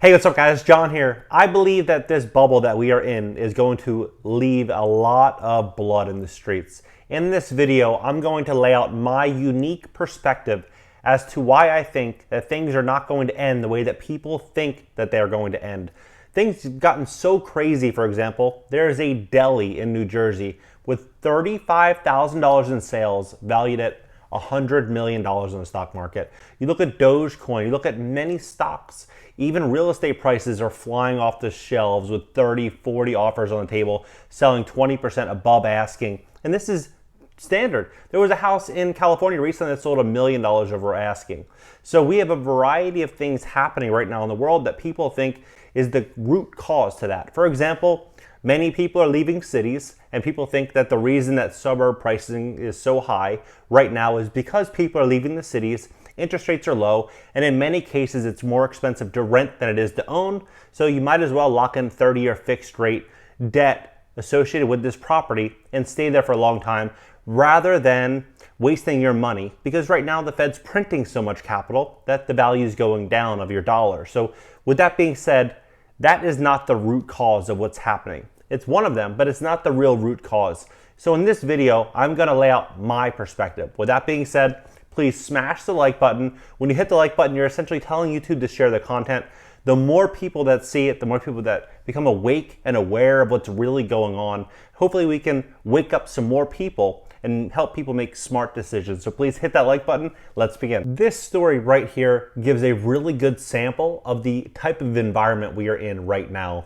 Hey, what's up guys? John here. I believe that this bubble that we are in is going to leave a lot of blood in the streets. In this video, I'm going to lay out my unique perspective as to why I think that things are not going to end the way that people think that they are going to end. Things have gotten so crazy. For example, there is a deli in New Jersey with $35,000 in sales valued at $100 million in the stock market. You look at Dogecoin, you look at many stocks, even real estate prices are flying off the shelves with 30, 40 offers on the table, selling 20% above asking. And this is standard. There was a house in California recently that sold $1 million over asking. So we have a variety of things happening right now in the world that people think is the root cause to that. For example, many people are leaving cities, and people think that the reason that suburb pricing is so high right now is because people are leaving the cities, interest rates are low, and in many cases it's more expensive to rent than it is to own, so you might as well lock in 30-year fixed rate debt associated with this property and stay there for a long time rather than wasting your money, because right now the Fed's printing so much capital that the value is going down of your dollar. So with that being said, that is not the root cause of what's happening. It's one of them, but it's not the real root cause. So in this video, I'm gonna lay out my perspective. With that being said, please smash the like button. When you hit the like button, you're essentially telling YouTube to share the content. The more people that see it, the more people that become awake and aware of what's really going on. Hopefully we can wake up some more people and help people make smart decisions. So please hit that like button. Let's begin. This story right here gives a really good sample of the type of environment we are in right now.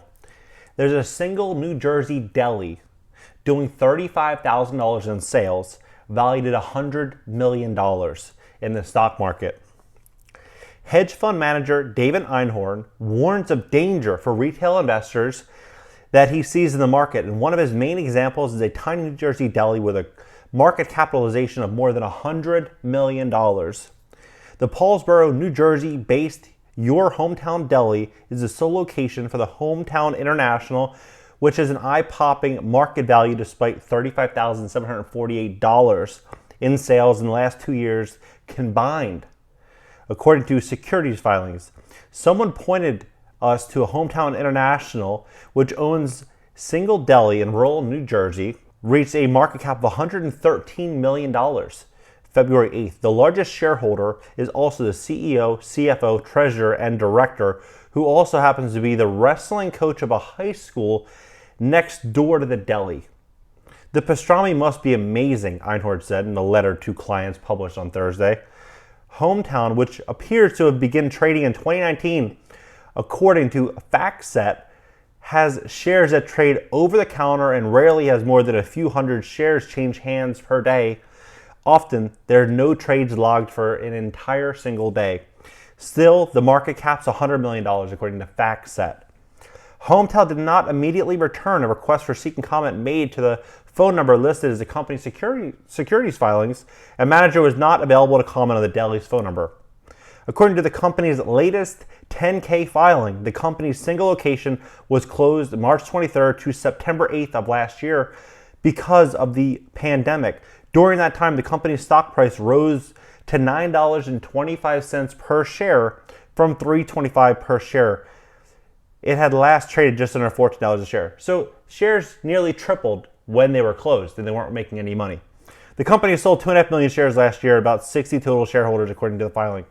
There's a single New Jersey deli doing $35,000 in sales, valued at $100 million in the stock market. Hedge fund manager David Einhorn warns of danger for retail investors that he sees in the market. And one of his main examples is a tiny New Jersey deli with a market capitalization of more than $100 million. The Paulsboro, New Jersey based Your Hometown Deli is the sole location for the Hometown International, which has an eye-popping market value despite $35,748 in sales in the last 2 years combined, according to securities filings. Someone pointed us to a Hometown International, which owns single deli in rural New Jersey, reached a market cap of $113 million. February 8th. The largest shareholder is also the CEO, CFO, treasurer, and director, who also happens to be the wrestling coach of a high school next door to the deli. The pastrami must be amazing, Einhorn said in a letter to clients published on Thursday. Hometown, which appears to have begun trading in 2019, according to FactSet, has shares that trade over the counter and rarely has more than a few hundred shares change hands per day. Often, there are no trades logged for an entire single day. Still, the market cap's $100 million, according to FactSet. Hometown did not immediately return a request for seeking comment made to the phone number listed as the company's securities filings, and manager was not available to comment on the deli's phone number. According to the company's latest 10-K filing, the company's single location was closed March 23rd to September 8th of last year because of the pandemic. During that time, the company's stock price rose to $9.25 per share from $3.25 per share. It had last traded just under $14 a share. So shares nearly tripled when they were closed and they weren't making any money. The company sold 2.5 million shares last year, about 60 total shareholders according to the filing.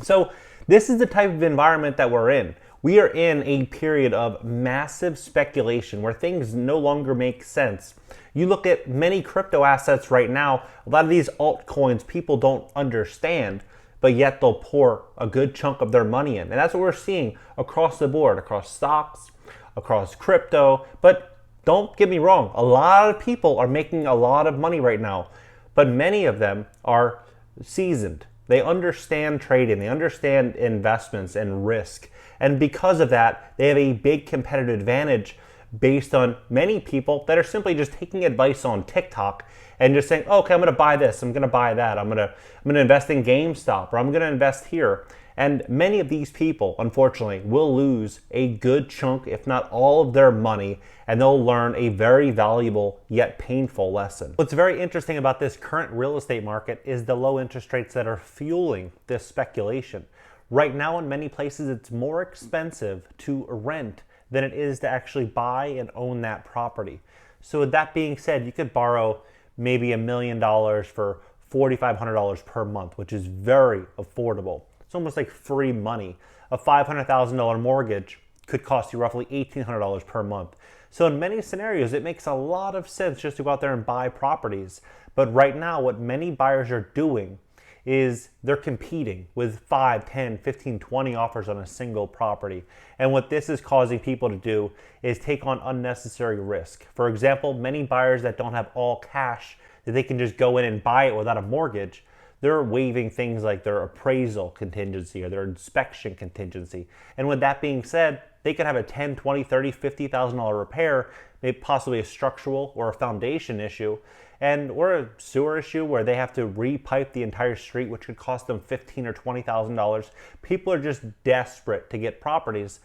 So this is the type of environment that we're in. We are in a period of massive speculation where things no longer make sense. You look at many crypto assets right now, a lot of these altcoins people don't understand, but yet they'll pour a good chunk of their money in. And that's what we're seeing across the board, across stocks, across crypto. But don't get me wrong, a lot of people are making a lot of money right now, but many of them are seasoned. They understand trading, they understand investments and risk. And because of that, they have a big competitive advantage based on many people that are simply just taking advice on TikTok and just saying, oh, okay, I'm gonna buy this, I'm gonna buy that, I'm gonna invest in GameStop, or I'm gonna invest here. And many of these people, unfortunately, will lose a good chunk, if not all of their money, and they'll learn a very valuable yet painful lesson. What's very interesting about this current real estate market is the low interest rates that are fueling this speculation. Right now, in many places, it's more expensive to rent than it is to actually buy and own that property. So with that being said, you could borrow maybe $1 million for $4,500 per month, which is very affordable. It's almost like free money. A $500,000 mortgage could cost you roughly $1,800 per month. So in many scenarios, it makes a lot of sense just to go out there and buy properties. But right now, what many buyers are doing is they're competing with 5, 10, 15, 20 offers on a single property. And what this is causing people to do is take on unnecessary risk. For example, many buyers that don't have all cash that they can just go in and buy it without a mortgage, they're waiving things like their appraisal contingency or their inspection contingency. And with that being said, they could have a $10, $20, $30, $50,000 repair, maybe possibly a structural or a foundation issue, or a sewer issue where they have to repipe the entire street, which could cost them $15,000 or $20,000. People are just desperate to get properties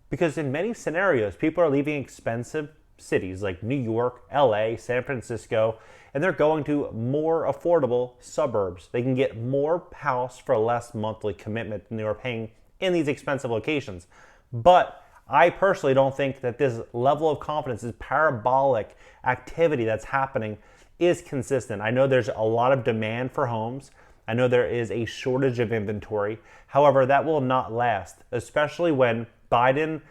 because in many scenarios, people are leaving expensive cities like New York, LA, San Francisco, and they're going to more affordable suburbs. They can get more house for less monthly commitment than they were paying in these expensive locations. But I personally don't think that this level of confidence, this parabolic activity that's happening is consistent. I know there's a lot of demand for homes. I know there is a shortage of inventory. However, that will not last, especially when Biden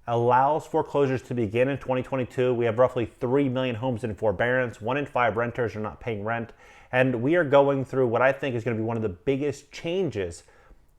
allows foreclosures to begin in 2022. We have roughly 3 million homes in forbearance. 1 in 5 renters are not paying rent. And we are going through what I think is going to be one of the biggest changes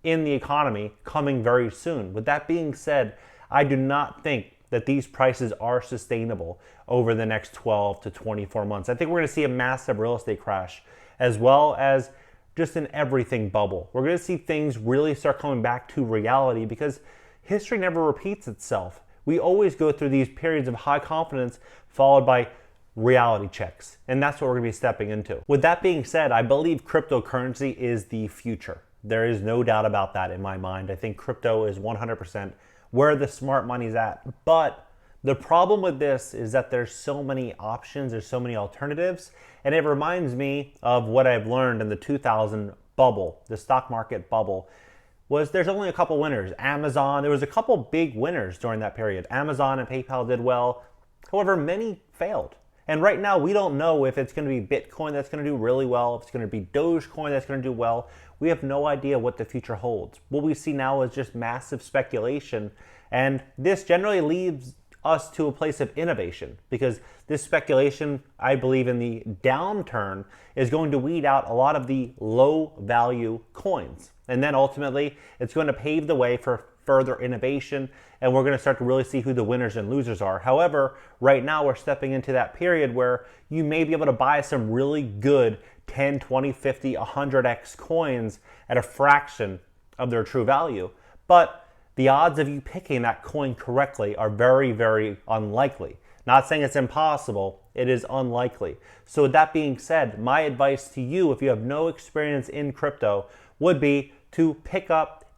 in the economy coming very soon. With that being said, I do not think that these prices are sustainable over the next 12 to 24 months. I think we're going to see a massive real estate crash as well as just an everything bubble. We're going to see things really start coming back to reality because history never repeats itself. We always go through these periods of high confidence followed by reality checks, and that's what we're going to be stepping into. With that being said, I believe cryptocurrency is the future. There is no doubt about that in my mind. I think crypto is 100% where the smart money's at. But the problem with this is that there's so many options, there's so many alternatives, and it reminds me of what I've learned in the 2000 bubble, the stock market bubble, was there's only a couple winners. Amazon, there was a couple big winners during that period. Amazon and PayPal did well. However, many failed. And right now, we don't know if it's going to be Bitcoin that's going to do really well, if it's going to be Dogecoin that's going to do well. We have no idea what the future holds. What we see now is just massive speculation, and this generally leads us to a place of innovation because this speculation, I believe in the downturn, is going to weed out a lot of the low value coins. And then ultimately, it's going to pave the way for further innovation, and we're going to start to really see who the winners and losers are. However, right now we're stepping into that period where you may be able to buy some really good 10, 20, 50, 100x coins at a fraction of their true value. But the odds of you picking that coin correctly are very, very unlikely. Not saying it's impossible, it is unlikely. So with that being said, my advice to you, if you have no experience in crypto, would be to pick up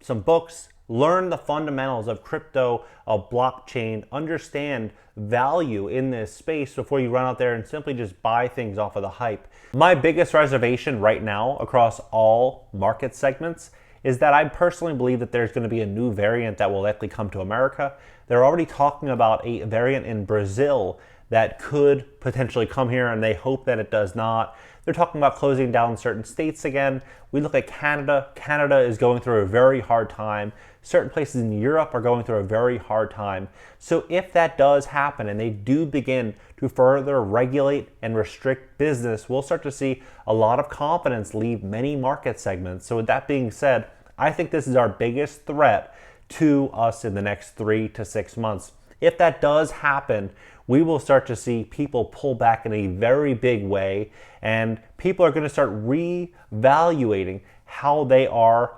some books, learn the fundamentals of crypto, of blockchain, understand value in this space before you run out there and simply just buy things off of the hype. My biggest reservation right now across all market segments is that I personally believe that there's going to be a new variant that will likely come to America. They're already talking about a variant in Brazil that could potentially come here, and they hope that it does not. They're talking about closing down certain states again. We look at Canada. Canada is going through a very hard time. Certain places in Europe are going through a very hard time. So if that does happen and they do begin to further regulate and restrict business, we'll start to see a lot of confidence leave many market segments. So with that being said, I think this is our biggest threat to us in the next 3 to 6 months. If that does happen, we will start to see people pull back in a very big way, and people are going to start reevaluating how they are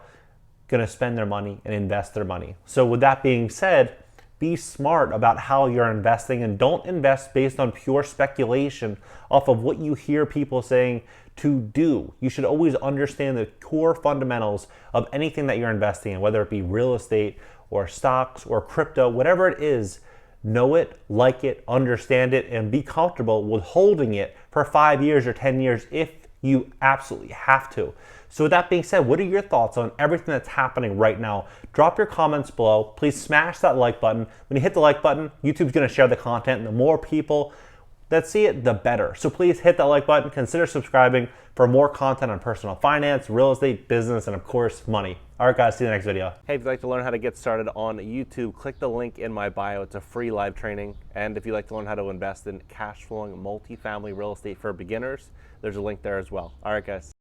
going to spend their money and invest their money. So with that being said, be smart about how you're investing and don't invest based on pure speculation off of what you hear people saying to do. You should always understand the core fundamentals of anything that you're investing in, whether it be real estate or stocks or crypto, whatever it is. Know it, like it, understand it, and be comfortable with holding it for 5 years or 10 years if You absolutely have to. So with that being said, what are your thoughts on everything that's happening right now? Drop your comments below. Please smash that like button. When you hit the like button, YouTube's gonna share the content, and the more people that see it, the better. So please hit that like button, consider subscribing for more content on personal finance, real estate, business, and of course, money. All right, guys, see you in the next video. Hey, if you'd like to learn how to get started on YouTube, click the link in my bio. It's a free live training. And if you'd like to learn how to invest in cash flowing multifamily real estate for beginners, there's a link there as well. All right, guys.